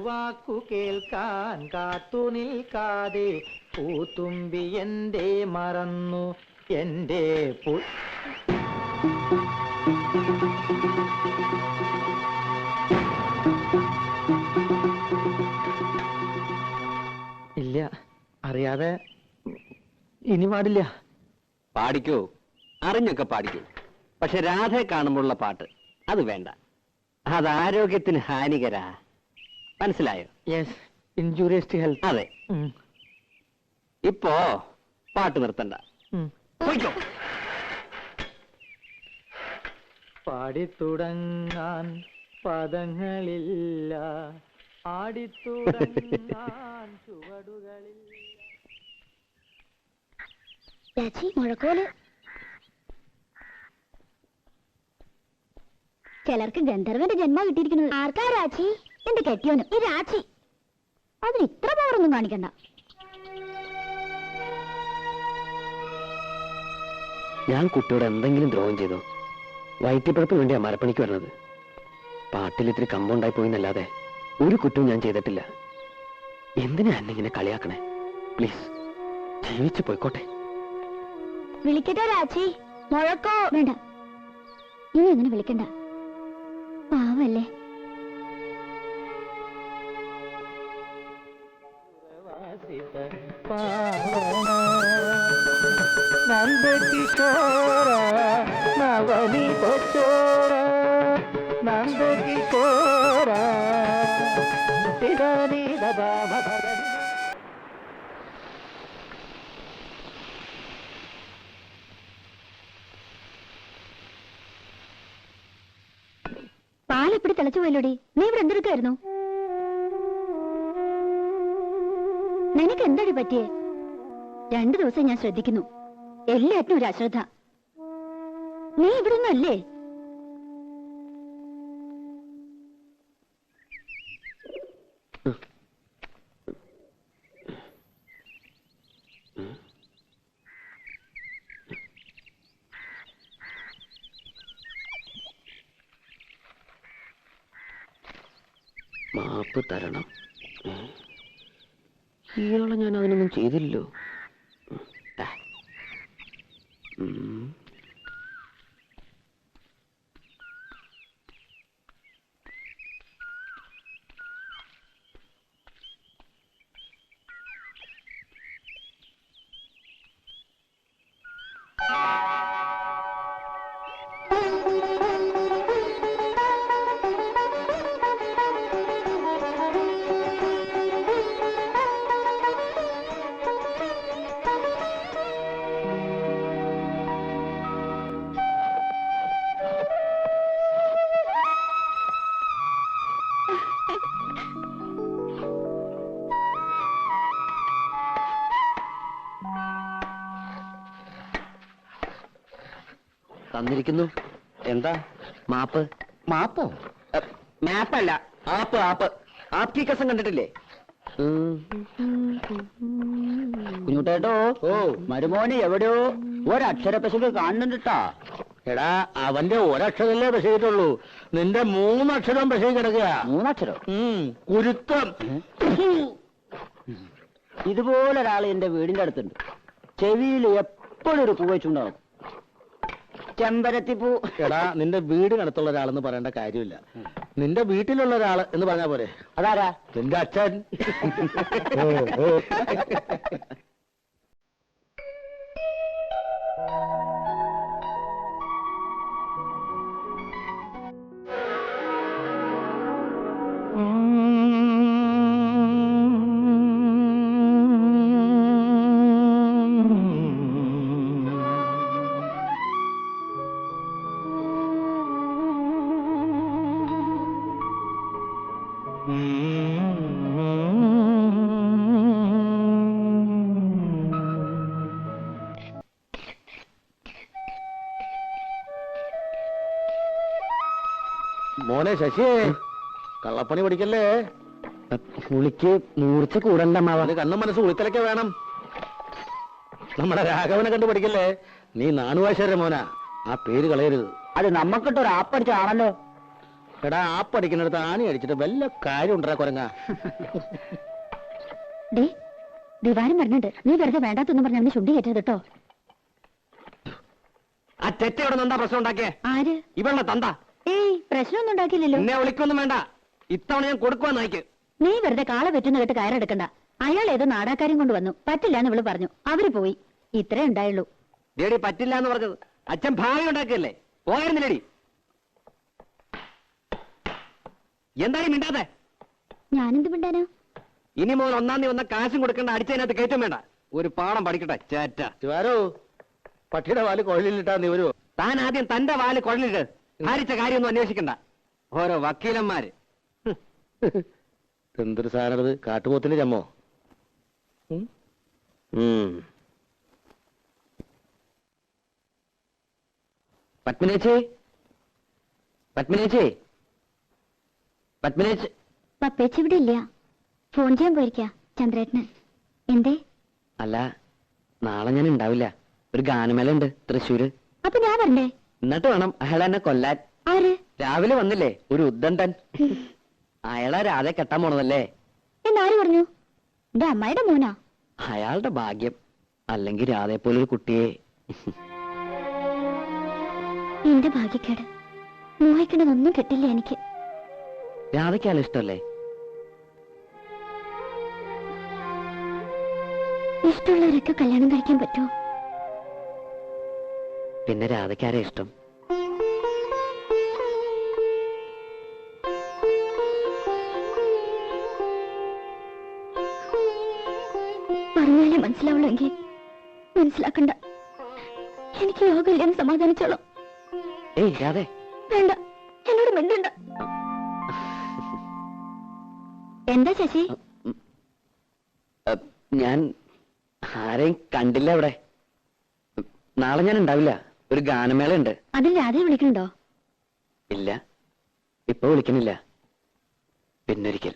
വാക്കു കേൾക്കാൻ കാത്തു നിൽക്കാതെ പൂത്തുമ്പി എന്തേ മറന്നു എന്റെ ഇല്ല, അറിയാതെ ഇനി പാടില്ല. പാടിക്കോ, അറിഞ്ഞൊക്കെ പാടിക്കോ. പക്ഷെ രാധയെ കാണുമ്പോഴുള്ള പാട്ട് അത് വേണ്ട. അത് ആരോഗ്യത്തിന് ഹാനികരാ. മനസ്സിലായോ? Yes, injurious to health. അതെ. ഇപ്പോ പാട്ട് നിർത്തണ്ട. പാടിത്തുടങ്ങാൻ പദങ്ങളില്ല, ആടിത്തുടങ്ങാൻ ചുവടുകളില്ല. മുഴക്കോല് ചിലർക്ക് ഗന്ധർവന്റെ ജന്മം കിട്ടിയിരിക്കുന്നത്. ആർക്കാ രാച്ചി? എന്റെ കെട്ടിയോന് ഈ രാച്ചി. അതിന് ഇത്ര പവറൊന്നും കാണിക്കണ്ട. ഞാൻ കുട്ടിയോട് എന്തെങ്കിലും ദ്രോഹം ചെയ്തോ? വയറ്റിപ്പഴപ്പിന് വേണ്ടിയാ മരപ്പണിക്ക് വരുന്നത്. പാട്ടിൽ ഇത്തിരി കമ്പൗണ്ടായി പോയിന്നല്ലാതെ ഒരു കുറ്റവും ഞാൻ ചെയ്തിട്ടില്ല. എന്തിനാ എന്നെ ഇങ്ങനെ കളിയാക്കണേ? പ്ലീസ്, ജീവിച്ചു പോയിക്കോട്ടെ. വിളിക്കട്ടെ രാച്ചി? മുഴക്കോ വേണ്ട, ഇനി അങ്ങനെ വിളിക്കണ്ട. പാവല്ലേ. നന്ദകിശോര നവനീത ചോര, നന്ദകിശോര തിരനീത ഭാവഭരണി. പാലെപ്പിടി തിളച്ചു പോയല്ലോടി. നീ ഇവിടെ എന്തെടുക്കായിരുന്നു? നിനക്ക് എന്താടി പറ്റിയേ? 2 ദിവസം ഞാൻ ശ്രദ്ധിക്കുന്നു, എല്ലാറ്റിനും ഒരു അശ്രദ്ധ. നീ ഇവിടെ ഒന്നും അല്ലേ? മാപ്പ് തരണം. ഇയാളെ ഞാൻ അതിനൊന്നും ചെയ്തില്ലല്ലോ. തന്നിരിക്കുന്നു. എന്താ? മാപ്പ്. മാപ്പോ? മാപ്പല്ല, ആപ്പ്. ആപ്പ് ആപ്കി കസം കണ്ടിട്ടില്ലേ? കുഞ്ഞുട്ടേട്ടോ, മരുമോന് എവിടെയോ ഒരക്ഷര പെശക് കാണുന്നുണ്ടാ. എടാ, അവന്റെ ഒരക്ഷരല്ലേ പെശകിട്ടുള്ളൂ, നിന്റെ 3 അക്ഷരം പെശകി കിടക്കുക. 3 അക്ഷരം? കുരുത്തം. ഇതുപോലൊരാൾ എന്റെ വീടിന്റെ അടുത്തുണ്ട്. ചെവിയിൽ എപ്പോഴും ഒരു പൂ വെച്ചുണ്ടാവും. ചെമ്പരത്തിപ്പൂ. എടാ, നിന്റെ വീടിനടുത്തുള്ള ഒരാളെന്ന് പറയേണ്ട കാര്യമില്ല, നിന്റെ വീട്ടിലുള്ള ഒരാള് എന്ന് പറഞ്ഞാ പോരെ. അതാരാ? നിന്റെ അച്ഛൻ. മോനെ ശശിയെ, കള്ളപ്പണി പഠിക്കല്ലേ. പുളിക്ക് മൂർച്ച കൂടണ്ട. അത് കണ്ണും മനസ്സ് ഉളിത്തലൊക്കെ വേണം. നമ്മുടെ രാഘവനെ കണ്ടു പഠിക്കല്ലേ. നീ നാണുവാശ്വര മോനാ, ആ പേര് കളയരുത്. അത് നമ്മക്കിട്ടൊരു ആപ്പടിച്ചാണല്ലോ. എടാ ആ പഠിക്കുന്നിടത്ത് ആണി അടിച്ചിട്ട് വല്ല കാര്യം ഉണ്ടാ കുരങ്ങ. ഡേ ദിവാരം പറഞ്ഞിട്ട് നീ വെറുതെ വേണ്ടാത്തൊന്നും പറഞ്ഞ അവന് ചുണ്ടി കയറ്റരുത് കേട്ടോ. ആ തെറ്റയോടെ എന്താ പ്രശ്നം ഉണ്ടാക്കിയേ? ആര്? ഇവളുടെ തന്ത. ഏയ് പ്രശ്നമൊന്നും ഉണ്ടാക്കിയില്ലല്ലോ. എന്നെ വിളിക്കൊന്നും വേണ്ട, ഇത്തവണ ഞാൻ കൊടുക്കുവാൻ നായിക്ക്. നീ വെറുതെ കാള പറ്റുന്ന കേട്ട് കയറെടുക്കണ്ട. അയാൾ ഏതോ നാടാക്കാരും കൊണ്ട് വന്നു, പറ്റില്ല എന്ന് ഇവള് പറഞ്ഞു, അവര് പോയി. ഇത്രേ ഉണ്ടായുള്ളൂ. ലേഡി പറ്റില്ല എന്ന് പറഞ്ഞത് അച്ഛൻ ഭാവി ഉണ്ടാക്കിയല്ലേ, പോയിരുന്നില്ലേടി? എന്തായാലും മിണ്ടാതെ. ഞാനെന്ത് മിണ്ടാനോ? ഇനി മുതൽ 1-ാം തീയതി വന്ന കാശും കൊടുക്കേണ്ട, അടിച്ചതിനകത്ത് കയറ്റം വേണ്ട. ഒരു പാഠം പഠിക്കട്ടെ ചേറ്റ. ശിവാരോ പട്ടിയുടെ വാല് കൊഴലിലിട്ടാ നീ വരുവോ? താൻ ആദ്യം തന്റെ വാല് കുഴലിട്ട് ഭാരിച്ച കാര്യമൊന്നും അന്വേഷിക്കണ്ട. ഓരോ വക്കീലന്മാര്. എന്തൊരു സാധനത്, കാട്ടുപോത്തിന്റെ ചമ്മോ? പത്മിനേച്ചി, പത്മിനേച്ചി, പത്മിനേച്ചി. പപ്പേച്ചി ഇവിടെ ഇല്ല, ഫോൺ ചെയ്യാൻ പോയിരിക്കാ ചന്ദ്രേട്ടന്. എന്തേ? അല്ല, നാളെ ഞാൻ ഉണ്ടാവില്ല. ഒരു ഗാനമേള ഉണ്ട് തൃശ്ശൂര്. അപ്പൊ ഞാൻ വരണ്ടേ? എന്നിട്ട് വേണം അയാൾ എന്നെ കൊല്ലാൻ. ആര്? രാവിലെ വന്നില്ലേ ഒരു ഉദ്ദണ്ടൻ, അയാളെ രാധെ കെട്ടാൻ പോണതല്ലേ. എന്നാര് പറഞ്ഞു? എന്റെ അമ്മായിയുടെ മോനാ. അയാളുടെ ഭാഗ്യം, അല്ലെങ്കിൽ രാധയെ പോലൊരു കുട്ടിയെ. എന്റെ ഭാഗ്യക്കേട്, മോഹിക്കണതൊന്നും കിട്ടില്ല എനിക്ക്. രാധയ്ക്ക് അയാൾ ഇഷ്ടമല്ലേ? ഇഷ്ടമുള്ളവരൊക്കെ കല്യാണം കഴിക്കാൻ പറ്റുമോ? പിന്നെ രാധയ്ക്കാരെ ഇഷ്ടം? പറഞ്ഞാലേ മനസ്സിലാവുള്ളൂ എങ്കിൽ മനസ്സിലാക്കണ്ട. എനിക്ക് യോഗമില്ലെന്ന് സമാധാനിച്ചോളാം. ഏയ് രാധേ, വേണ്ട, എന്നോട് മിണ്ടണ്ട. എന്താ ശശി? ഞാൻ ആരെയും കണ്ടില്ല അവിടെ. നാളെ ഞാൻ ഉണ്ടാവില്ല, ഒരു ഗാനമേള ഉണ്ട്. അതിൽ രാധയെ വിളിക്കണ്ടോ? ഇല്ല, ഇപ്പൊ വിളിക്കുന്നില്ല, പിന്നൊരിക്കൽ.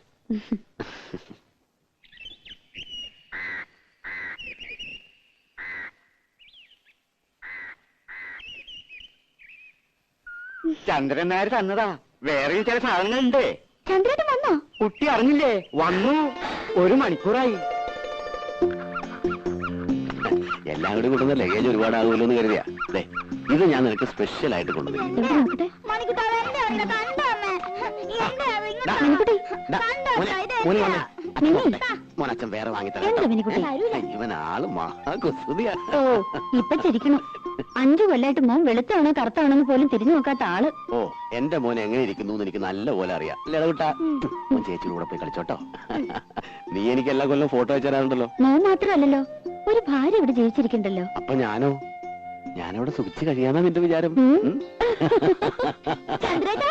ചന്ദ്രൻ നായർ തന്നതാ, വേറെയും ചില സാധനങ്ങളുണ്ട്. ചന്ദ്രേട്ടൻ വന്നോ? കുട്ടി അറിഞ്ഞില്ലേ? വന്നു, 1 മണിക്കൂറായി. എല്ലാം കൂടി കൊണ്ടുവന്ന ലഗേജ് ഒരുപാടാകുമല്ലോ എന്ന് കരുതിയാ. ഇത് ഞാൻ നിനക്ക് സ്പെഷ്യൽ ആയിട്ട് കൊണ്ടുവരും. മോനച്ഛൻ വേറെ വാങ്ങിത്തരാം. ഇവൻ ആള് മഹാകുസൃതിയാ. ഓ ഇപ്പൊ ചിരിക്കണം. 5 കൊല്ലായിട്ട് മോൻ വെളുത്താണോ കറുത്താണോന്ന് പോലും തിരിഞ്ഞു നോക്കാത്ത ആള്. ഓ എന്റെ മോൻ എങ്ങനെ ഇരിക്കുന്നു എന്ന് എനിക്ക് നല്ല പോലെ അറിയാം. ലടവിട്ടാ മോൻ ചേച്ചിയുടെ കൂടെ പോയി കളിച്ചോട്ടോ. നീ എനിക്ക് എല്ലാ കൊല്ലം ഫോട്ടോ വെച്ച് തരാറുണ്ടല്ലോ. മോൻ മാത്രമല്ലല്ലോ, ഒരു ഭാര്യ ഇവിടെ ജീവിച്ചിരിക്കണ്ടല്ലോ. അപ്പൊ ഞാനവിടെ സുഖിച്ച് കഴിയാന്നാ നിന്റെ വിചാരം? ചന്ദ്രേട്ടാ,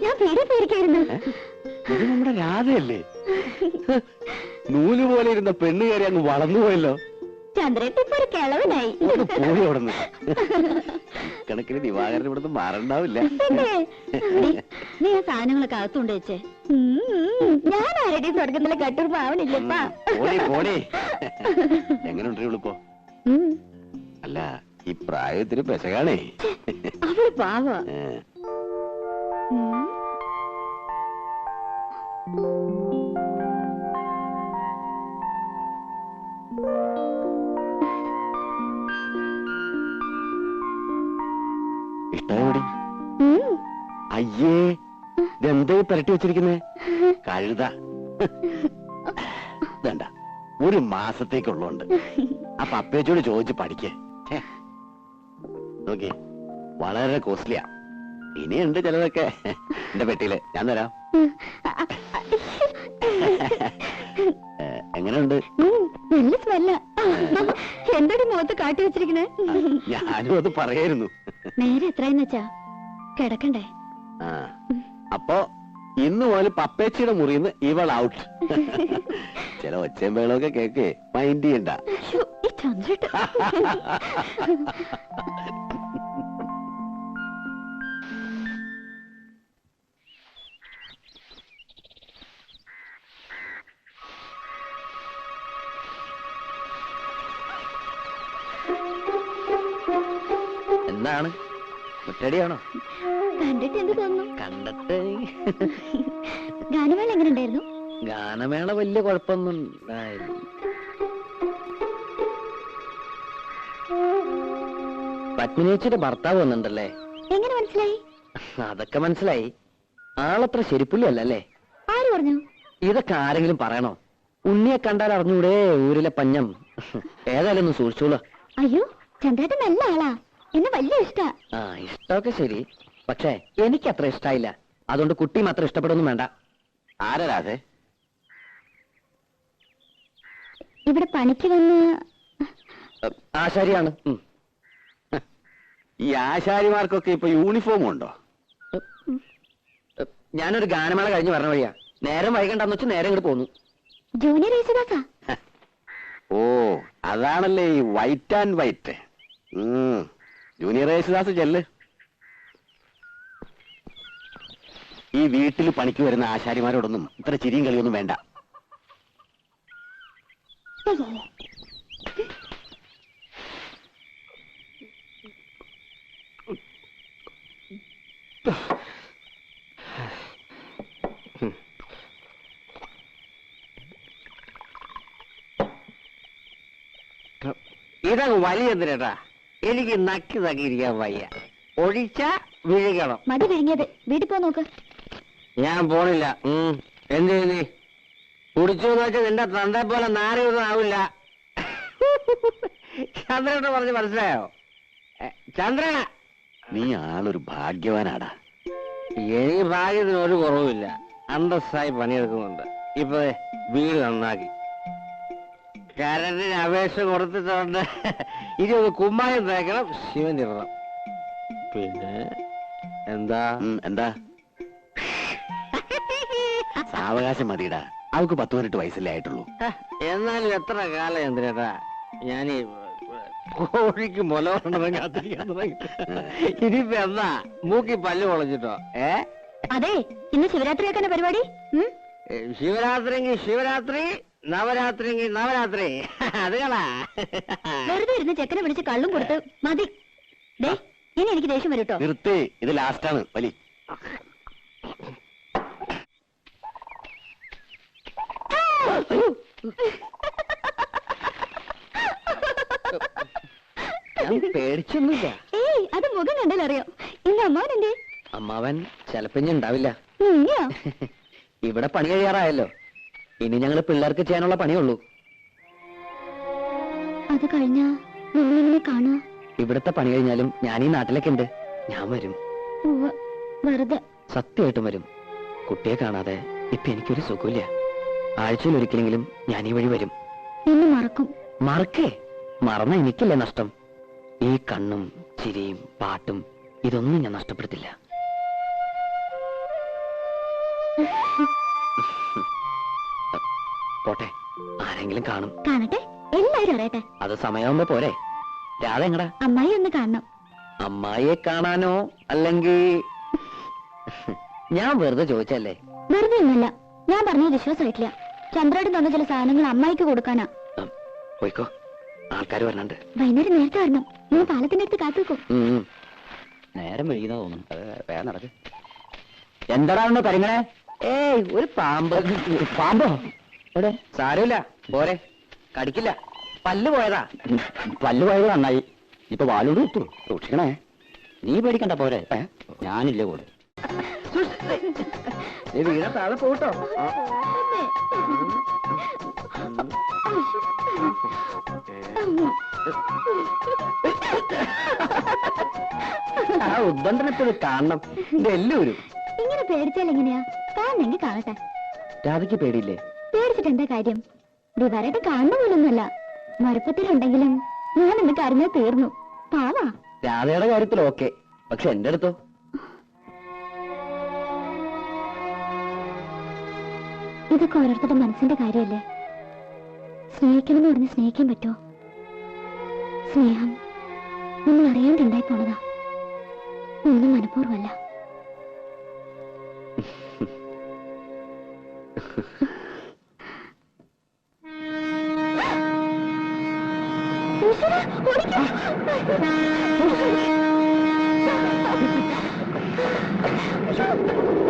ഞാൻ പേടി പേടിക്കായിരുന്നു. ഇത് നമ്മുടെ രാധയല്ലേ? നൂല് പോലെ ഇരുന്ന പെണ്ണ് കയറി അങ്ങ് വളർന്നു പോയല്ലോ. ചന്ദ്രേട്ട ഇപ്പൊ ഒരു കിളവനായി. പോയി അവിടുന്ന്. കണക്കിന് ദിവാകരൻ ഇവിടുന്ന് മാറണ്ടാവില്ല. നീ ആ സാധനങ്ങളൊക്കെ അകത്തുകൊണ്ട് വെച്ചേ. ഞാൻ ആരുടെ സ്വർഗത്തിലെ കട്ടൂർ പാവനില്ലപ്പാ. എങ്ങനെയുണ്ട് ഇവളിപ്പോ? അല്ല, ഈ പ്രായത്തിന് പെശകാണേ. അവള് പാവ. ഇഷ്ടമായി? അയ്യേ, ഇതെന്താ പുരട്ടി വെച്ചിരിക്കുന്നേ? കഴുത. വേണ്ട, 1 മാസത്തേക്കുള്ളതുണ്ട്. അപ്പൊ അപ്പേച്ചോട് ചോദിച്ച് പഠിക്കേ. നോക്കി, വളരെ കോസ്റ്റ്ലിയാ. ഇനിയുണ്ട് ചിലതൊക്കെ എന്റെ പെട്ടിയില്, ഞാൻ തരാം. എങ്ങനെയുണ്ട്? നല്ല സ്മെല്ല. എന്താണ് മുഖത്ത് കാട്ടി വെച്ചിരിക്കണേ? ഞാനും അത് പറയായിരുന്നു. നേരെ എത്രയെന്ന് വെച്ചാ കിടക്കണ്ടേ? അപ്പൊ ഇന്ന് മുതൽ പപ്പേച്ചിയുടെ മുറിന്ന് ഇവൾ ഔട്ട്. ചില ഒച്ചയും ബഹളമൊക്കെ കേക്കേ, മൈൻഡ് ചെയ്യണ്ട. ഈ ചന്ദ്രേട്ട എന്താണ് മുറ്റടിയാണോ? കണ്ടിട്ട് എന്ത് തോന്നുന്നു? കണ്ടിട്ട് ഗാനമേള എങ്ങനെ ഉണ്ടായിരുന്നു? ഗാനമേള വലിയ കുഴപ്പമൊന്നും ഉണ്ടായില്ല. പത്മിനിച്ചിയുടെ ഭർത്താവ് വന്നിട്ടുണ്ടല്ലേ? എങ്ങനെ മനസ്സിലായി? അതൊക്കെ മനസ്സിലായി. ആളത്ര ശരിപ്പുള്ളി അല്ലല്ലേ? ആര് പറഞ്ഞു? ഇതൊക്കെ ആരെങ്കിലും പറയണോ? ഉണ്ണിയെ കണ്ടാൽ അറിഞ്ഞൂടെ ഊരിലെ പഞ്ഞം. ഏതായാലും ഒന്ന് സൂക്ഷിച്ചോളൂ. അയ്യോ, ചന്ദ്രേട്ടൻ നല്ല ആളാ, എന്നെ വലിയ ഇഷ്ടാ. ആ, ഇഷ്ടമൊക്കെ ശരി, പക്ഷേ എനിക്ക് അത്ര ഇഷ്ടായില്ല. അതുകൊണ്ട് കുട്ടി മാത്രം ഇഷ്ടപ്പെടുന്നു വേണ്ട. ആരാ അതെ? ഇവിടെ പണിക്ക് വന്ന് ആശാരിയാണ്. ഈ ആശാരിമാർക്കൊക്കെ ഇപ്പൊ യൂണിഫോം ഉണ്ടോ? ഞാനൊരു ഗാനമേള കഴിഞ്ഞ് പറഞ്ഞ വഴിയാ. നേരം വൈകണ്ടെന്ന് വെച്ച് നേരെ ഇങ്ങോട്ട് പോന്നു. ജൂനിയർ യേശുദാസാ. ഓ, അതാണല്ലേ ഈ white and white. Junior Yesudas ചെല്ല്. ഈ വീട്ടിൽ പണിക്ക് വരുന്ന ആശാരിമാരോടൊന്നും ഇത്ര ചിരിയും കളിയൊന്നും വേണ്ട. ഇതങ്ങ് വലിയ എന്തിനാ? എനിക്ക് നക്കി തക്കിയിരിക്കാൻ വയ്യ. ഒഴിച്ച വിഴുകണം. മതി വിഴുങ്ങിയത്. വീട്ടിൽ പോ നോക്ക്. ഞാൻ പോണില്ല. എന്ത് നീ കുടിച്ചു വെച്ചാൽ നിന്റെ തന്തെ പോലെ നാരൊന്നും ആവില്ല. ചന്ദ്രനോട് പറഞ്ഞ് മനസ്സിലായോ? ചന്ദ്ര, നീ ആളൊരു ഭാഗ്യവാനാടാ. എനിക്ക് ഭാഗ്യത്തിന് ഒരു കുറവുമില്ല. അന്തസ്സായി പണിയെടുക്കുന്നുണ്ട്. ഇപ്പൊ വീട് നന്നാക്കി കരണ്ടിന് അപേക്ഷ കൊടുത്തിട്ടുണ്ട്. ഇനി ഒന്ന് കുമ്മായം തേക്കണം, ശിവൻ ഇടണം. പിന്നെ എന്താ എന്താ സാവകാശം മതിയിടാ. അവൾക്ക് 10-18 വയസ്സല്ലേ ആയിട്ടുള്ളൂ. എന്നാലും എത്ര കാലം എന്തിനാ ഞാനീ കോഴിക്ക് മുല കൊണ്ടതും കാത്തിരിക്കാൻ തുടങ്ങി. ഇനിയിപ്പോ എന്താ മൂക്കി പല്ല് പൊളച്ചിട്ടോ? അതെ, ഇന്ന് ശിവരാത്രിയൊക്കെ തന്നെ പരിപാടി. ശിവരാത്രിയെങ്കിൽ ശിവരാത്രി, നവരാത്രിയെങ്കിൽ നവരാത്രി. അത് കളാ. വെറുതെ ഇരുന്ന് ചെക്കനെ വിളിച്ച് കള്ളും കൊടുത്ത് മതി. ദേ, ഇനി എനിക്ക് ദേഷ്യം വരും കേട്ടോ. നിർത്തി, ഇത് ലാസ്റ്റാണ് വലി. ഞാൻ പേടിച്ചൊന്നുമില്ല. ഏയ്, അത് മുഖം കണ്ടാൽ അറിയാം. ഇന്ന് അമ്മാവൻ എന്തേ? അമ്മാവൻ ചിലപ്പോ ഇനി ഉണ്ടാവില്ല. ഇനിയോ? ഇവിടെ പണി കഴിയാറായല്ലോ. ഇനി ഞങ്ങള് പിള്ളേർക്ക് ചെയ്യാനുള്ള പണിയുള്ളൂ. അത് കഴിഞ്ഞാ നിങ്ങളെങ്ങനെ കാണുക? ഇവിടുത്തെ പണി കഴിഞ്ഞാലും ഞാൻ ഈ നാട്ടിലൊക്കെ ഉണ്ട്. ഞാൻ വരും. ഉവ്വ്, വെറുതെ. സത്യമായിട്ടും വരും. കുട്ടിയെ കാണാതെ ഇപ്പൊ എനിക്കൊരു സുഖമില്ല. ആഴ്ചയിൽ ഒരിക്കലെങ്കിലും ഞാൻ ഈ വഴി വരും. എന്നെ മറക്കും. മറക്കേ? മറന്ന എനിക്കല്ലേ നഷ്ടം? ഈ കണ്ണും ചിരിയും പാട്ടും ഇതൊന്നും ഞാൻ നഷ്ടപ്പെടുത്തില്ല. പോട്ടെ, ആരെങ്കിലും കാണും. കാണട്ടെ, എല്ലാരും അറിയട്ടെ. അത് സമയമാകുമ്പോ പോരെ. രാധ എങ്ങടാ? അമ്മായി ഒന്ന് കാണണം. അമ്മായിയെ കാണാനോ? അല്ലെങ്കിൽ ഞാൻ വെറുതെ ചോദിച്ചല്ലേ? വെറുതെ ഒന്നുമല്ല. ഞാൻ പറഞ്ഞത് വിശ്വാസമായിട്ടില്ല. ചന്ദ്രേട്ടൻ തന്ന ചില സാധനങ്ങൾ അമ്മായിക്ക് കൊടുക്കാനാ. പോയിക്കോ, ആൾക്കാർ വരണുണ്ട്. വൈകുന്നേരം നേരത്തെ വരണം. ഞാൻ പാലത്തിന്റെ അടുത്ത് കാത്തുവെക്കും. നേരം വൈകുന്ന തോന്നുന്നു. വേഗം നടക്ക്. എന്താണോ പരിങ്ങളെ? ഏയ്, ഒരു പാമ്പ്. പാമ്പോ? എവിടെ? സാരമില്ല, പോരെ. കടിക്കില്ല. പല്ല് പോയതാ. പല്ല് പോയത് നന്നായി. ഇപ്പൊ വാലോട് കിട്ടു. സൂക്ഷിക്കണേ. നീ പേടിക്കണ്ട, പോരെ. ഞാനില്ലേ കൂടെ. വീണ താഴെ പോട്ടോ. ആ ഉദ്ബന്ധനത്തിൽ കാണണം. ഇതെല്ലാവരും ഇങ്ങനെ പേടിച്ചാൽ എങ്ങനെയാ? കാണണമെങ്കിൽ കാണട്ടെ. രാധയ്ക്ക് പേടിയില്ലേ? പേടിച്ചിട്ട് എന്താ കാര്യം? ദിവാരായിട്ട് കാണുന്ന പോലൊന്നുമല്ല. മറുപ്പത്തിലുണ്ടെങ്കിലും ഞാൻ എന്ന് കരഞ്ഞാൽ തീർന്നു. പാവാ. രാധയുടെ കാര്യത്തിൽ ഓക്കെ, പക്ഷെ എന്റെ അടുത്തോ? ഇതൊക്കെ ഓരോരുത്തരുടെ മനസ്സിന്റെ കാര്യമല്ലേ. സ്നേഹിക്കണമെന്ന് പറഞ്ഞ് സ്നേഹിക്കാൻ പറ്റുമോ? സ്നേഹം നമ്മൾ അറിയാണ്ടുണ്ടായി പോണതാ. ഒന്നും മനഃപൂർവ്വമല്ല. അയ്യോ